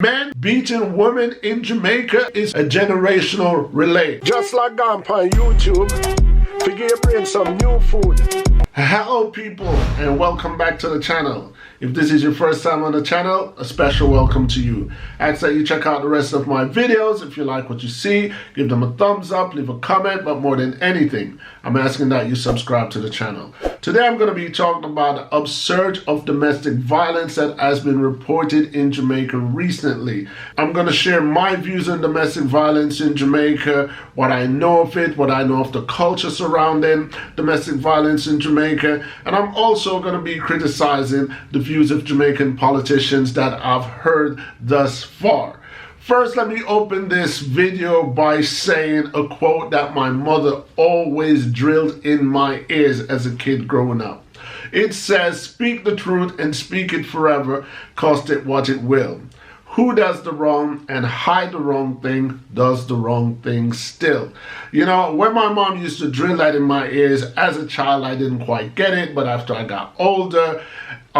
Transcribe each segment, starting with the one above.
Men beating women in Jamaica is a generational relay. Just like gone on YouTube, to give your brain some new food. Hello people, and welcome back to the channel. If this is your first time on the channel, a special welcome to you. I ask that you check out the rest of my videos. If you like what you see, give them a thumbs up, leave a comment, but more than anything, I'm asking that you subscribe to the channel. Today I'm going to be talking about the upsurge of domestic violence that has been reported in Jamaica recently. I'm going to share my views on domestic violence in Jamaica, what I know of it, what I know of the culture surrounding domestic violence in Jamaica, and I'm also going to be criticizing the views of Jamaican politicians that I've heard thus far. First, let me open this video by saying a quote that my mother always drilled in my ears as a kid growing up. It says, "Speak the truth and speak it forever, cost it what it will. Who does the wrong and hide the wrong thing does the wrong thing still." You know, when my mom used to drill that in my ears as a child, I didn't quite get it, but after I got older,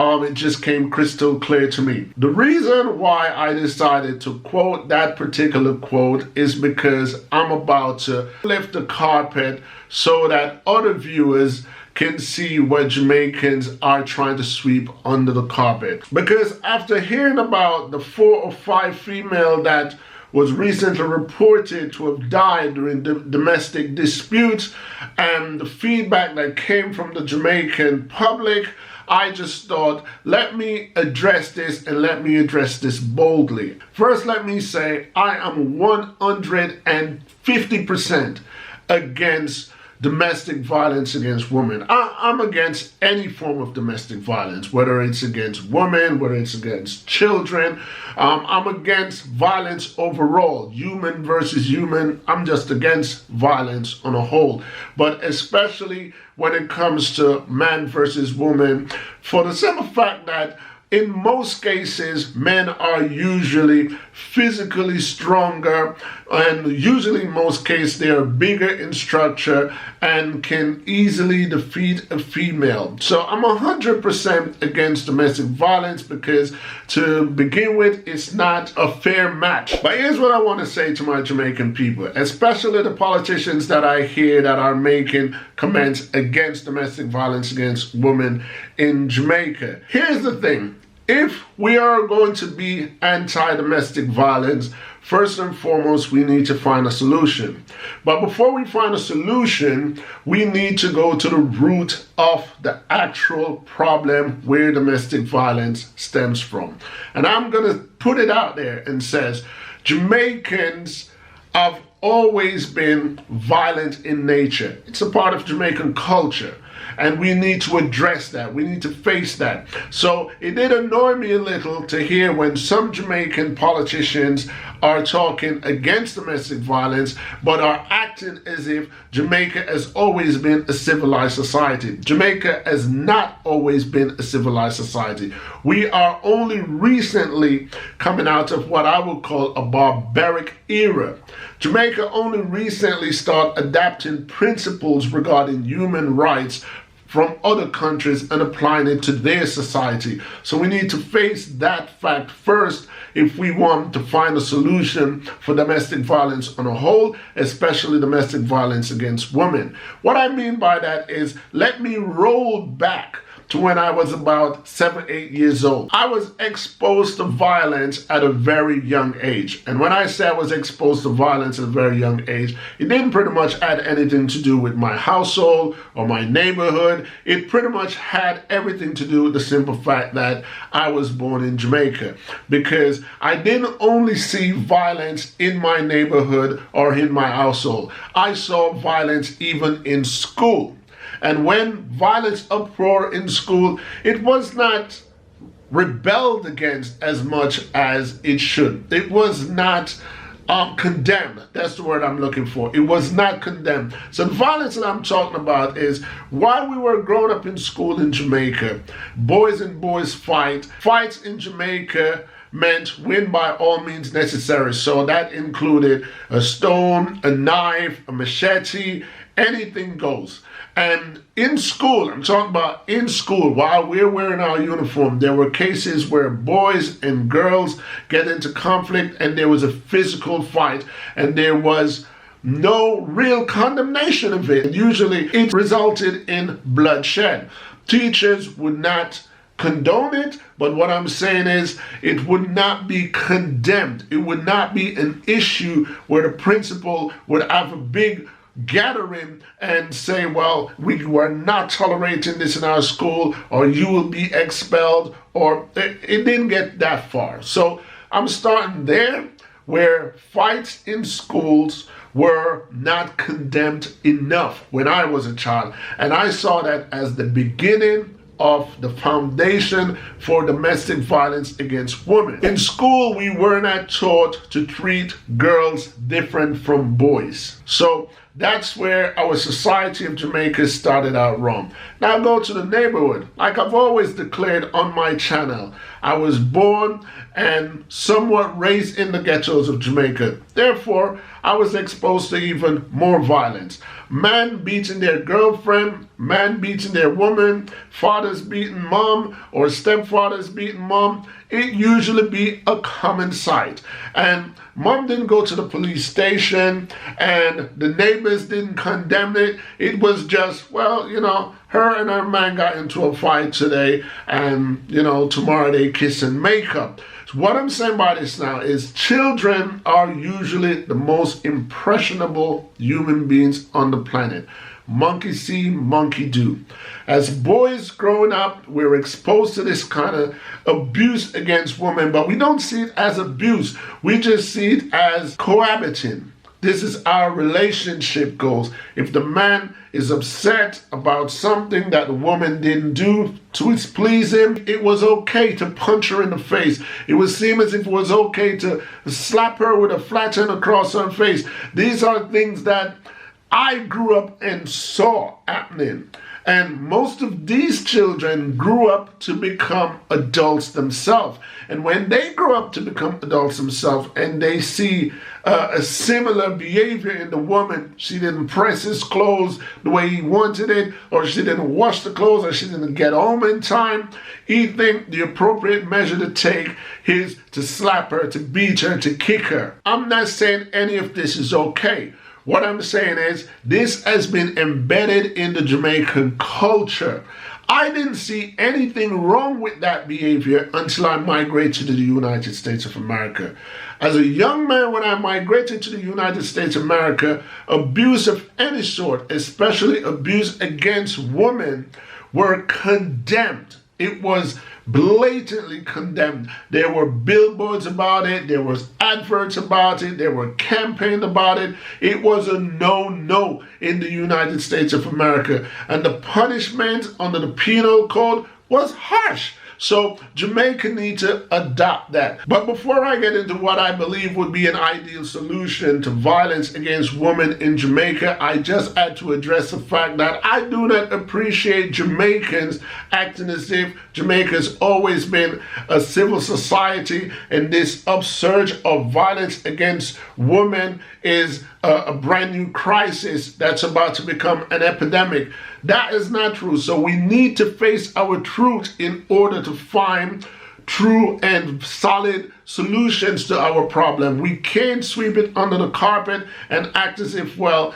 it just came crystal clear to me. The reason why I decided to quote that particular quote is because I'm about to lift the carpet so that other viewers can see what Jamaicans are trying to sweep under the carpet. Because after hearing about the 4 or 5 female that was recently reported to have died during domestic disputes and the feedback that came from the Jamaican public, I just thought, let me address this and let me address this boldly. First, let me say I am 150% against domestic violence against women. I'm against any form of domestic violence, whether it's against women, whether it's against children. I'm against violence overall, human versus human. I'm just against violence on a whole, but especially when it comes to man versus woman, for the simple fact that in most cases, men are usually physically stronger, and usually in most cases they are bigger in structure and can easily defeat a female. So I'm 100% against domestic violence because, to begin with, it's not a fair match. But here's what I want to say to my Jamaican people, especially the politicians that I hear that are making comments against domestic violence against women in Jamaica. Here's the thing. If we are going to be anti-domestic violence, first and foremost, we need to find a solution. But before we find a solution, we need to go to the root of the actual problem where domestic violence stems from. And I'm going to put it out there and says, Jamaicans have always been violent in nature. It's a part of Jamaican culture. And we need to address that. We need to face that. So it did annoy me a little to hear when some Jamaican politicians are talking against domestic violence, but are acting as if Jamaica has always been a civilized society. Jamaica has not always been a civilized society. We are only recently coming out of what I would call a barbaric era. Jamaica only recently started adapting principles regarding human rights from other countries and applying it to their society. So we need to face that fact first if we want to find a solution for domestic violence on a whole, especially domestic violence against women. What I mean by that is, let me roll back to when I was about 7, 8 years old. I was exposed to violence at a very young age. And when I say I was exposed to violence at a very young age, it didn't pretty much have anything to do with my household or my neighborhood. It pretty much had everything to do with the simple fact that I was born in Jamaica. Because I didn't only see violence in my neighborhood or in my household. I saw violence even in school. And when violence uproar in school, it was not rebelled against as much as it should. It was not condemned. That's the word I'm looking for. It was not condemned. So the violence that I'm talking about is, while we were growing up in school in Jamaica, boys and boys fights in Jamaica meant win by all means necessary. So that included a stone, a knife, a machete, anything goes. And in school, I'm talking about in school, while we're wearing our uniform, there were cases where boys and girls get into conflict and there was a physical fight and there was no real condemnation of it. Usually it resulted in bloodshed. Teachers would not condone it, but what I'm saying is it would not be condemned. It would not be an issue where the principal would have a big gathering and say, well, we were not tolerating this in our school, or you will be expelled, or it didn't get that far. So I'm starting there, where fights in schools were not condemned enough when I was a child. And I saw that as the beginning of the foundation for domestic violence against women. In school, we were not taught to treat girls different from boys. So that's where our society of Jamaica started out wrong. Now go to the neighborhood. Like I've always declared on my channel, I was born and somewhat raised in the ghettos of Jamaica. Therefore, I was exposed to even more violence. Man beating their girlfriend, man beating their woman, fathers beating mom, or stepfathers beating mom. It usually be a common sight. And mom didn't go to the police station and the neighbors didn't condemn it. It was just, well, you know, her and her man got into a fight today and, you know, tomorrow they kiss and make up. So what I'm saying by this now is children are usually the most impressionable human beings on the planet. Monkey see, monkey do. As boys growing up, we're exposed to this kind of abuse against women, but we don't see it as abuse. We just see it as cohabiting. This is our relationship goals. If the man is upset about something that the woman didn't do to please him, it was okay to punch her in the face. It would seem as if it was okay to slap her with a flathead across her face. These are things that I grew up and saw happening. And most of these children grew up to become adults themselves. And when they grow up to become adults themselves and they see a similar behavior in the woman, she didn't press his clothes the way he wanted it, or she didn't wash the clothes, or she didn't get home in time, he think the appropriate measure to take is to slap her, to beat her, to kick her. I'm not saying any of this is okay. What I'm saying is this has been embedded in the Jamaican culture. I didn't see anything wrong with that behavior until I migrated to the United States of America. As a young man, when I migrated to the United States of America, abuse of any sort, especially abuse against women, were condemned. It was blatantly condemned. There were billboards about it, there was adverts about it, there were campaigns about it. It was a no-no in the United States of America. And the punishment under the penal code was harsh. So Jamaica needs to adopt that. But before I get into what I believe would be an ideal solution to violence against women in Jamaica, I just had to address the fact that I do not appreciate Jamaicans acting as if Jamaica's always been a civil society and this upsurge of violence against women is a brand new crisis that's about to become an epidemic. That is not true. So we need to face our truth in order to find true and solid solutions to our problem. We can't sweep it under the carpet and act as if, well,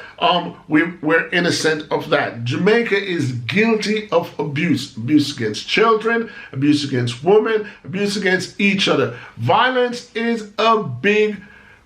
we're innocent of that. Jamaica is guilty of abuse. Abuse against children, abuse against women, abuse against each other. Violence is a big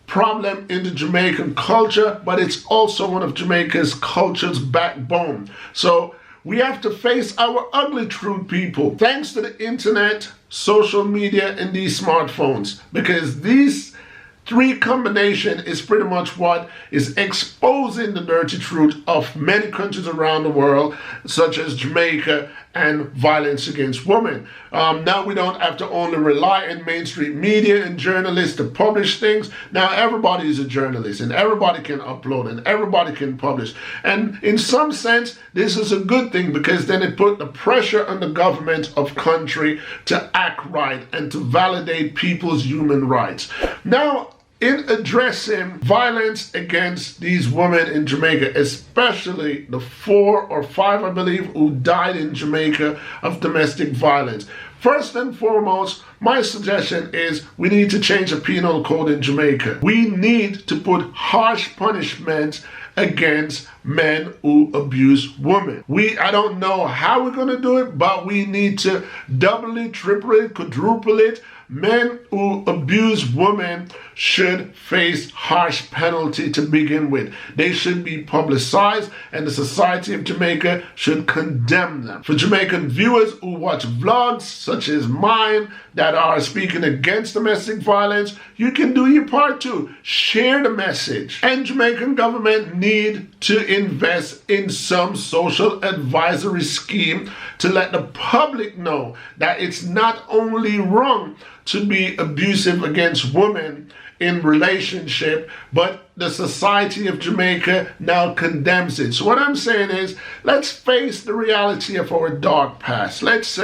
problem in the Jamaican culture, but it's also one of Jamaica's culture's backbone. So we have to face our ugly truth, people, thanks to the internet, social media, and these smartphones, because these three combination is pretty much what is exposing the dirty truth of many countries around the world, such as Jamaica, and violence against women. Now we don't have to only rely on mainstream media and journalists to publish things. Now everybody is a journalist and everybody can upload and everybody can publish. And in some sense, this is a good thing because then it put the pressure on the government of country to act right and to validate people's human rights. Now, in addressing violence against these women in Jamaica, especially the 4 or 5, I believe, who died in Jamaica of domestic violence. First and foremost, my suggestion is we need to change the penal code in Jamaica. We need to put harsh punishments against men who abuse women. I don't know how we're going to do it, but we need to double it, triple it, quadruple it. Men who abuse women should face harsh penalty to begin with. They should be publicized, and the society of Jamaica should condemn them. For Jamaican viewers who watch vlogs such as mine that are speaking against domestic violence, you can do your part too. Share the message. And Jamaican government need to invest in some social advisory scheme to let the public know that it's not only wrong to be abusive against women in relationship, but the society of Jamaica now condemns it. So what I'm saying is, let's face the reality of our dark past. Let's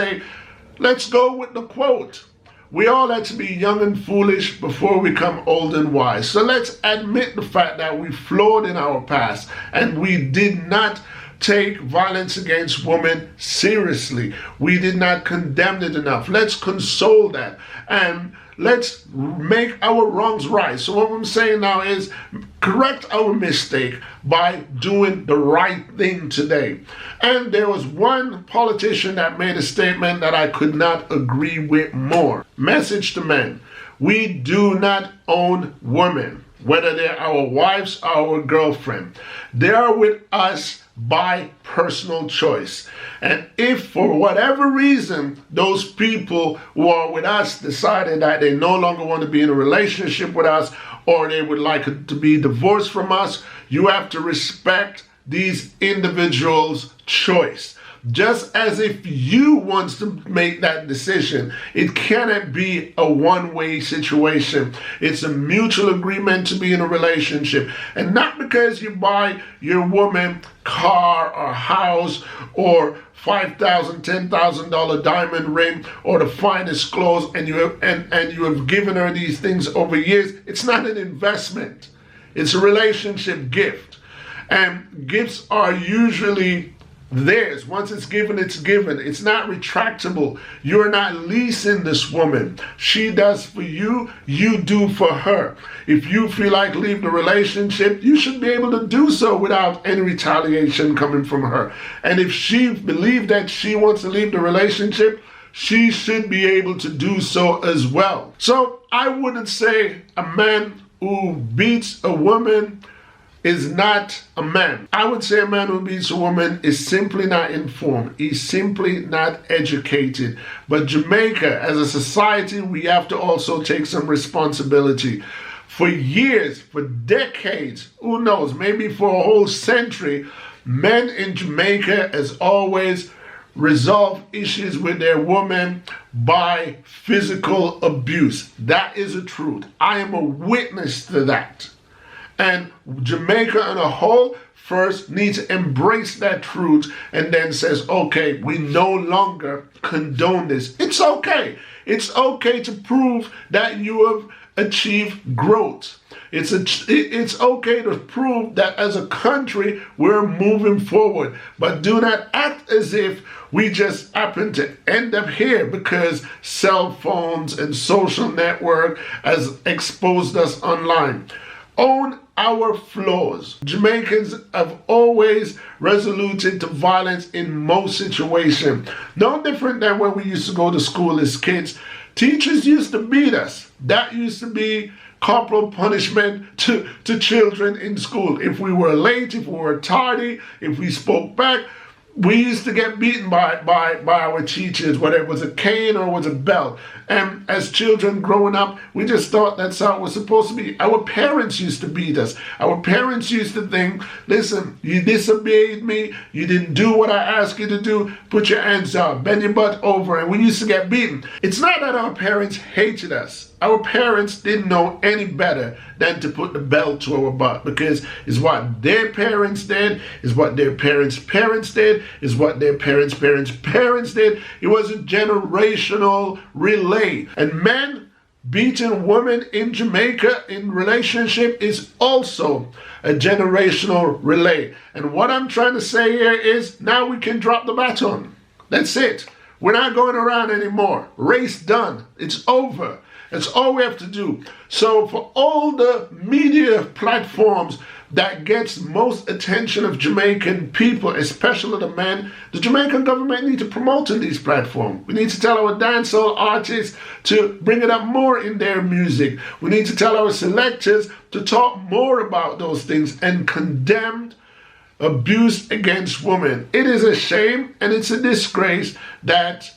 go with the quote. We all had to be young and foolish before we become old and wise. So let's admit the fact that we flawed in our past and we did not take violence against women seriously. We did not condemn it enough. Let's console that and let's make our wrongs right. So what I'm saying now is correct our mistake by doing the right thing today. And there was one politician that made a statement that I could not agree with more. Message to men: we do not own women, whether they're our wives or our girlfriend. They are with us by personal choice. And if for whatever reason those people who are with us decided that they no longer want to be in a relationship with us, or they would like to be divorced from us, you have to respect these individuals' choice. Just as if you want to make that decision, it cannot be a one-way situation. It's a mutual agreement to be in a relationship. And not because you buy your woman car or house or $5,000, $10,000 diamond ring or the finest clothes and you have given her these things over years. It's not an investment. It's a relationship gift. And gifts are usually theirs. Once it's given, it's given. It's not retractable. You're not leasing this woman. She does for you, you do for her. If you feel like leaving the relationship, you should be able to do so without any retaliation coming from her. And if she believes that she wants to leave the relationship, she should be able to do so as well. So I wouldn't say a man who beats a woman is not a man. I would say a man who beats a woman is simply not informed. He's simply not educated. But Jamaica, as a society, we have to also take some responsibility. For years, for decades, who knows, maybe for a whole century, men in Jamaica has always resolved issues with their women by physical abuse. That is the truth. I am a witness to that. And Jamaica as a whole first needs to embrace that truth and then says, okay, we no longer condone this. It's okay. It's okay to prove that you have achieved growth. It's okay to prove that as a country we're moving forward. But do not act as if we just happen to end up here because cell phones and social network has exposed us online. Own our flaws. Jamaicans have always resoluted to violence in most situations. No different than when we used to go to school as kids. Teachers used to beat us. That used to be corporal punishment to children in school. If we were late, if we were tardy, if we spoke back, we used to get beaten by our teachers, whether it was a cane or it was a belt. And as children growing up, we just thought that's how it was supposed to be. Our parents used to beat us. Our parents used to think, listen, you disobeyed me, you didn't do what I asked you to do, put your hands down, bend your butt over, and we used to get beaten. It's not that our parents hated us. Our parents didn't know any better than to put the belt to our butt, because it's what their parents did, is what their parents' parents did, is what their parents' parents' parents did. It was a generational relay. And men beating women in Jamaica in relationship is also a generational relay. And what I'm trying to say here is now we can drop the baton. That's it. We're not going around anymore. Race done. It's over. That's all we have to do. So for all the media platforms that gets most attention of Jamaican people, especially the men, the Jamaican government need to promote in these platforms. We need to tell our dancehall artists to bring it up more in their music. We need to tell our selectors to talk more about those things and condemn abuse against women. It is a shame and it's a disgrace that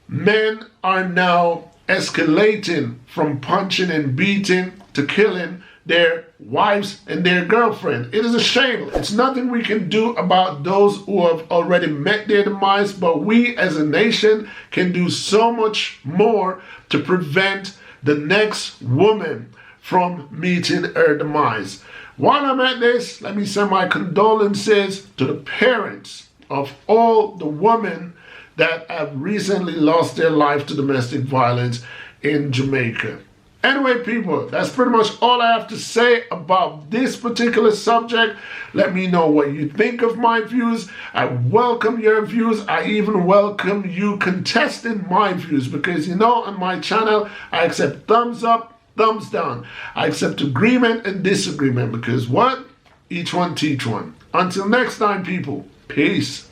men are now escalating from punching and beating to killing their wives and their girlfriends. It is a shame. It's nothing we can do about those who have already met their demise, but we as a nation can do so much more to prevent the next woman from meeting her demise. While I'm at this, let me send my condolences to the parents of all the women that have recently lost their life to domestic violence in Jamaica. Anyway, people, that's pretty much all I have to say about this particular subject. Let me know what you think of my views. I welcome your views. I even welcome you contesting my views because, you know, on my channel, I accept thumbs up, thumbs down. I accept agreement and disagreement because what? Each one teach one. Until next time, people, peace.